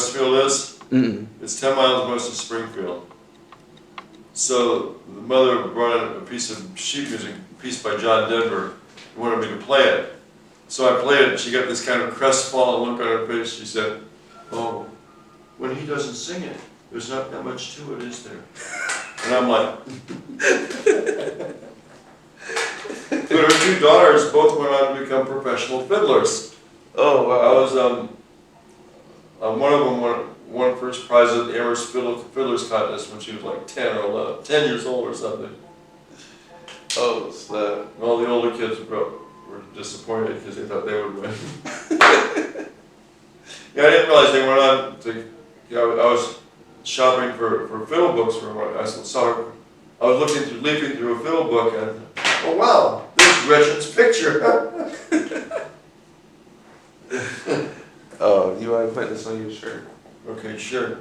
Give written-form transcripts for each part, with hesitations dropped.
Westfield is? Mm-mm. It's 10 miles west of Springfield. So the mother brought in a piece of sheet music, a piece by John Denver, and wanted me to play it. So I played it, and she got this kind of crestfallen look on her face. She said, "Oh, when he doesn't sing it, there's not that much to it, is there?" And I'm like, but her two daughters both went on to become professional fiddlers. Oh, wow. I was, one of them won first prize at the Amherst Fiddlers Contest when she was like 10 or 11, 10 years old or something. Oh, so And all the older kids were disappointed because they thought they would win. Yeah, I didn't realize they went on to, you know, I was shopping for fiddle books for one. I saw her, I was leafing through a fiddle book and, oh wow, there's Gretchen's picture. oh, you want to put this on your shirt? Okay, sure.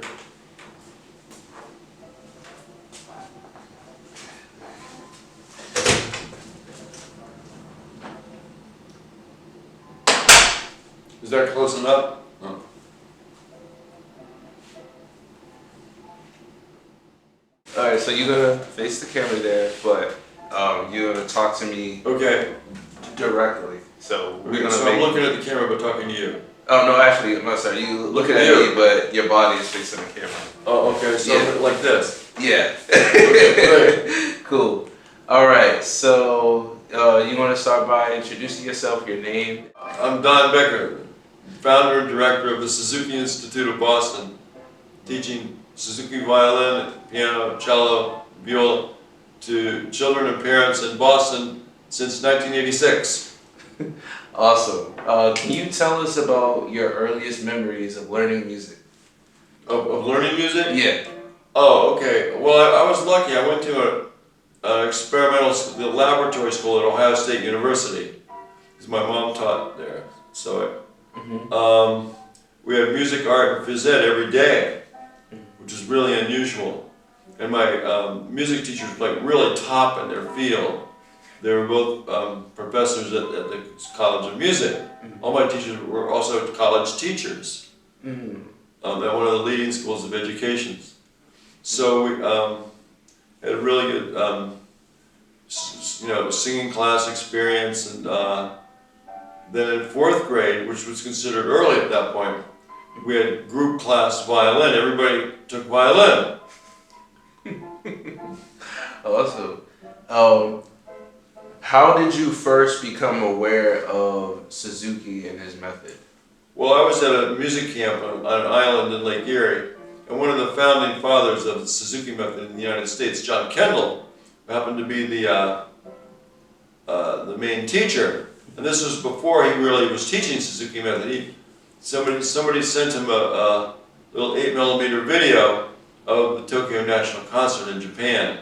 Is that close enough? No. All right, so you're gonna face the camera there, but you're gonna talk to me Okay. directly. So we're gonna So make. I'm looking at the camera but talking to you. Oh no, actually, I'm not sorry. You looking at You. me, but your body is facing the camera. Oh, okay. So Yeah. like this. Yeah. Okay, great. Cool. All right. So you want to start by introducing yourself, your name. I'm Don Becker, founder and director of the Suzuki Institute of Boston, teaching Suzuki violin, piano, cello, viola to children and parents in Boston since 1986. Awesome. Can you tell us about your earliest memories of learning music? Of learning music? Yeah. Oh, okay. Well, I was lucky. I went to an experimental the laboratory school at Ohio State University, because my mom taught there. So we had music, art, and phys ed every day, which is really unusual. And my music teachers were like really top in their field. They were both professors at the College of Music. All my teachers were also college teachers at one of the leading schools of education. So we had a really good, singing class experience, and then in fourth grade, which was considered early at that point, we had group class violin. Everybody took violin. Awesome. How did you first become aware of Suzuki and his method? Well, I was at a music camp on an island in Lake Erie, and one of the founding fathers of the Suzuki method in the United States, John Kendall, happened to be the main teacher. And this was before he really was teaching Suzuki method. Somebody sent him a little 8mm video of the Tokyo National Concert in Japan.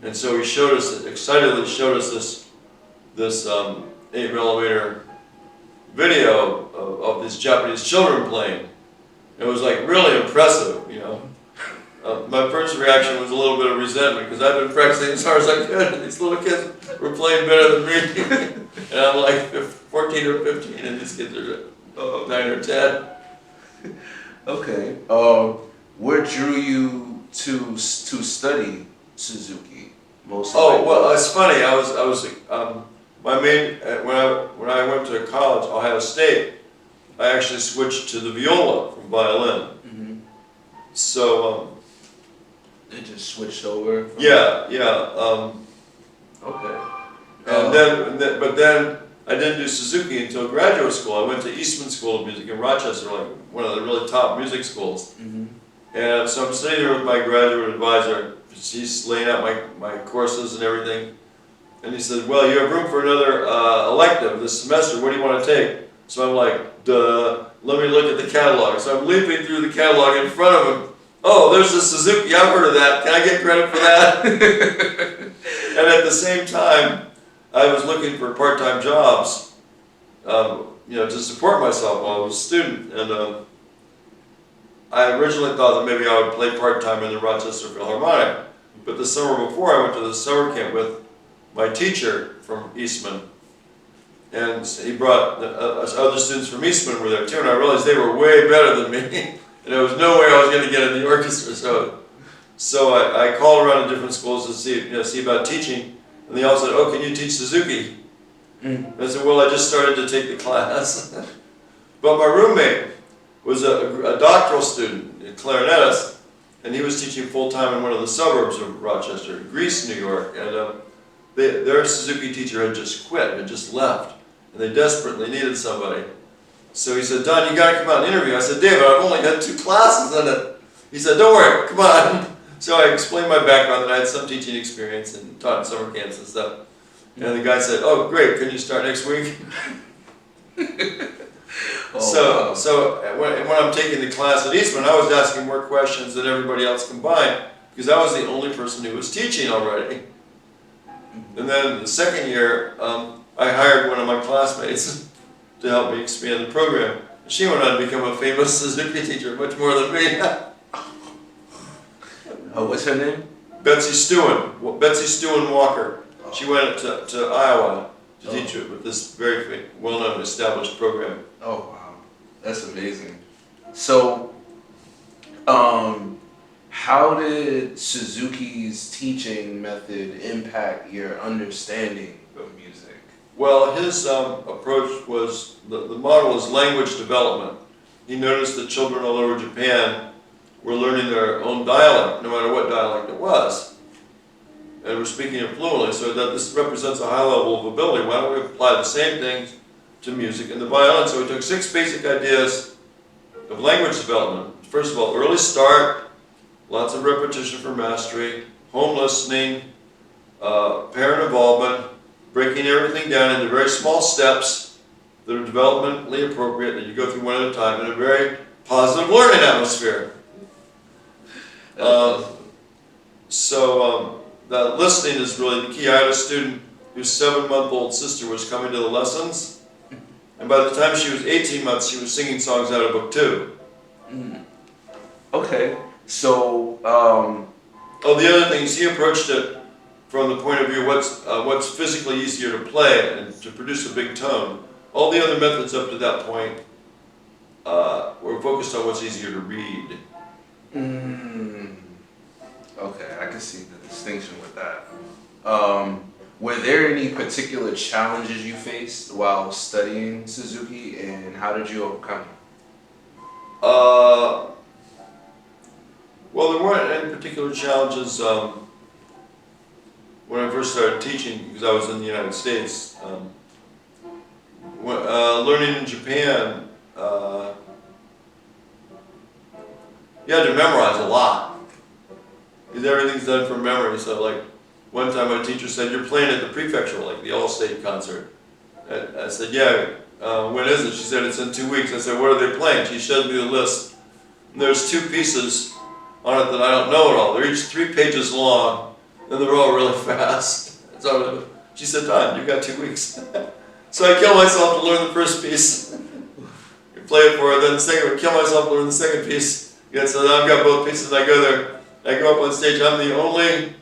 And so he excitedly showed us this 8mm video of these Japanese children playing. It was like really impressive, you know. My first reaction was a little bit of resentment because I've been practicing as hard as I could, and these little kids were playing better than me. And I'm like 14 or 15, and these kids are 9 or 10. Okay. What drew you to study Suzuki mostly? Oh well, it's funny. I was my main when I went to college, Ohio State, I actually switched to the viola from violin. So it just switched over. yeah. Okay. But then I didn't do Suzuki until graduate school. I went to Eastman School of Music in Rochester, like one of the really top music schools. And so I'm sitting there with my graduate advisor. She's laying out my courses and everything. And he said, well, you have room for another elective this semester. What do you want to take? So I'm like, duh, let me look at the catalog. So I'm leaping through the catalog in front of him. Oh, there's the Suzuki. I've heard of that. Can I get credit for that? And at the same time, I was looking for part-time jobs, to support myself while I was a student. And I originally thought that maybe I would play part-time in the Rochester Philharmonic. But the summer before, I went to the summer camp with my teacher from Eastman. And he brought other students from Eastman were there too, and I realized they were way better than me. and there was no way I was going to get in the orchestra. So I called around to different schools to see about teaching, and they all said, "Oh, can you teach Suzuki?" And I said, "Well, I just started to take the class." But my roommate was a doctoral student, a clarinetist, and he was teaching full-time in one of the suburbs of Rochester, Greece, New York, and their Suzuki teacher had just quit, had just left, and they desperately needed somebody. So he said, "Don, you gotta come out and interview." I said, "David, I've only had 2 classes in it." He said, "Don't worry, come on." So I explained my background, that I had some teaching experience and taught in summer camps and stuff. And the guy said, "Oh, great, can you start next week?" So when I'm taking the class at Eastman, I was asking more questions than everybody else combined, because I was the only person who was teaching already. And then the second year, I hired one of my classmates to help me expand the program. She went on to become a famous Suzuki teacher, much more than me. What's her name? Betsy Stewin Walker. She went to Iowa to teach it with this very well-known established program. Oh wow, that's amazing. So, how did Suzuki's teaching method impact your understanding of music? Well, his approach was, the model is language development. He noticed that children all over Japan were learning their own dialect, no matter what dialect it was, and were speaking it fluently, so that this represents a high level of ability. Why don't we apply the same things to music and the violin? So we took 6 basic ideas of language development. First of all, early start, lots of repetition for mastery, home listening, parent involvement, breaking everything down into very small steps that are developmentally appropriate, that you go through one at a time, in a very positive learning atmosphere. That listening is really the key. I had a student whose 7-month-old sister was coming to the lessons, and by the time she was 18 months, she was singing songs out of book 2. Okay, so the other thing is he approached it from the point of view what's physically easier to play and to produce a big tone. All the other methods up to that point were focused on what's easier to read. Okay, I can see the distinction with that. Were there any particular challenges you faced while studying Suzuki, and how did you overcome them? Well, there weren't any particular challenges when I first started teaching, because I was in the United States. Learning in Japan, you had to memorize a lot, because everything's done from memory. So like one time my teacher said, "You're playing at the prefecture, like the All-State concert." I said, "Yeah, when is it?" She said, "It's in 2 weeks." I said, "What are they playing?" She showed me the list. And there's 2 pieces on it that I don't know at all. They're each 3 pages long, and they're all really fast. So she said, "Don, you've got 2 weeks." So I killed myself to learn the first piece. You play it for her, then the second one, kill myself to learn the second piece. Yeah, so now I've got both pieces, and I go there. I go up on stage. I'm the only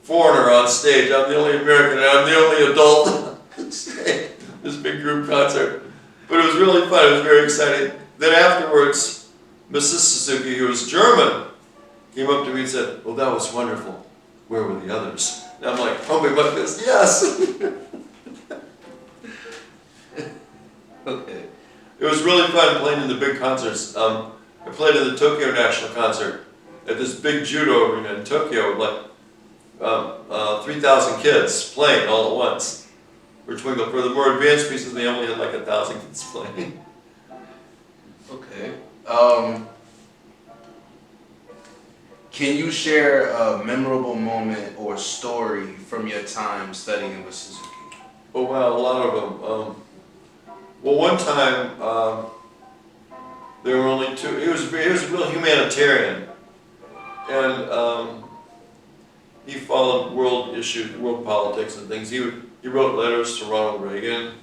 foreigner on stage. I'm the only American, and I'm the only adult on stage. This big group concert. But it was really fun. It was very exciting. Then afterwards, Mrs. Suzuki, who was German, came up to me and said, "Well, that was wonderful. Where were the others?" And I'm like, pumping my fist, yes! Okay. It was really fun playing in the big concerts. I played in the Tokyo National Concert at this big judo arena in Tokyo with like 3,000 kids playing all at once. For the more advanced pieces, they only had like 1,000 kids playing. Okay. Can you share a memorable moment or story from your time studying with Suzuki? Oh wow, a lot of them. Well, one time there were only 2. He was a real humanitarian, and he followed world issues, world politics and things. He wrote letters to Ronald Reagan,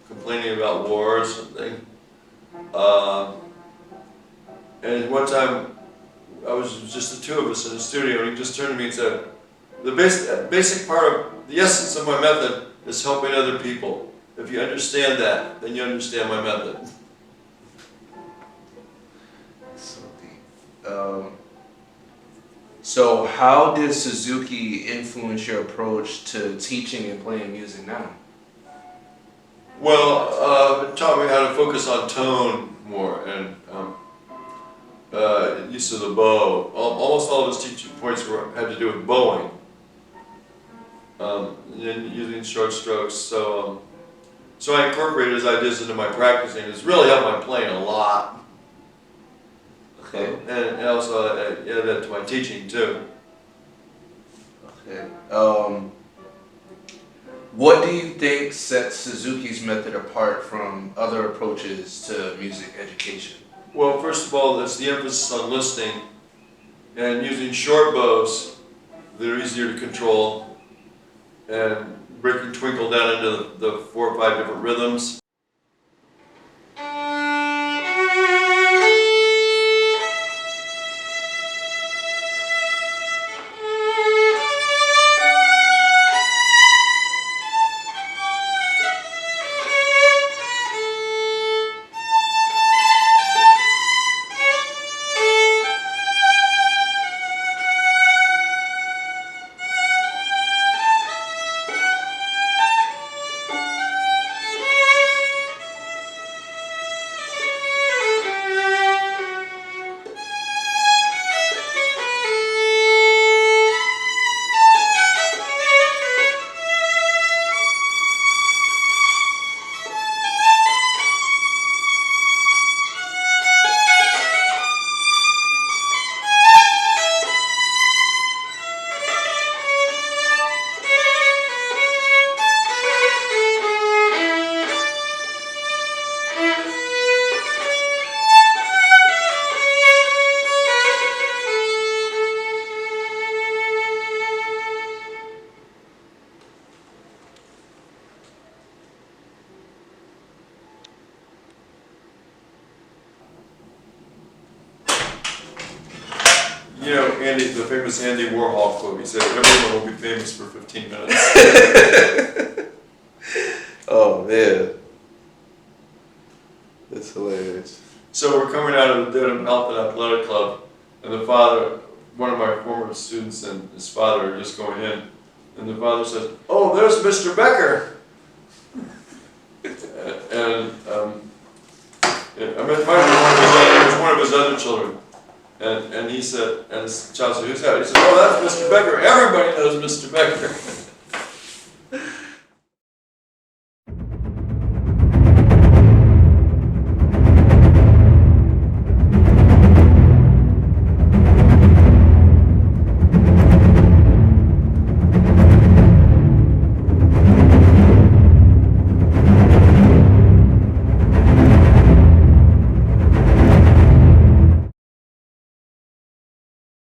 complaining about wars and things. And one time, it was just the 2 of us in the studio, and he just turned to me and said, "The basic part of the essence of my method is helping other people. If you understand that, then you understand my method." So how did Suzuki influence your approach to teaching and playing music now? Well, it taught me how to focus on tone more and use of the bow. Almost all of his teaching points had to do with bowing, and using short strokes. So I incorporated his ideas into my practicing. It's really helped my playing a lot. Okay. And also I added that to my teaching too. Okay. What do you think sets Suzuki's method apart from other approaches to music education? Well, first of all, there's the emphasis on listening and using short bows that are easier to control and breaking twinkle down into the 4 or 5 different rhythms. You know, Andy, the famous Andy Warhol quote, he said, everyone will be famous for 15 minutes. Oh man, that's hilarious. So we're coming out of the Dedham Health and Athletic Club, and the father, one of my former students and his father are just going in, and the father says, "Oh, there's Mr. Becker." And I mean, it was one of his other children. And he said, and his child said, "Who's that?" He said, "Oh, that's Mr. Becker. Everybody knows Mr. Becker."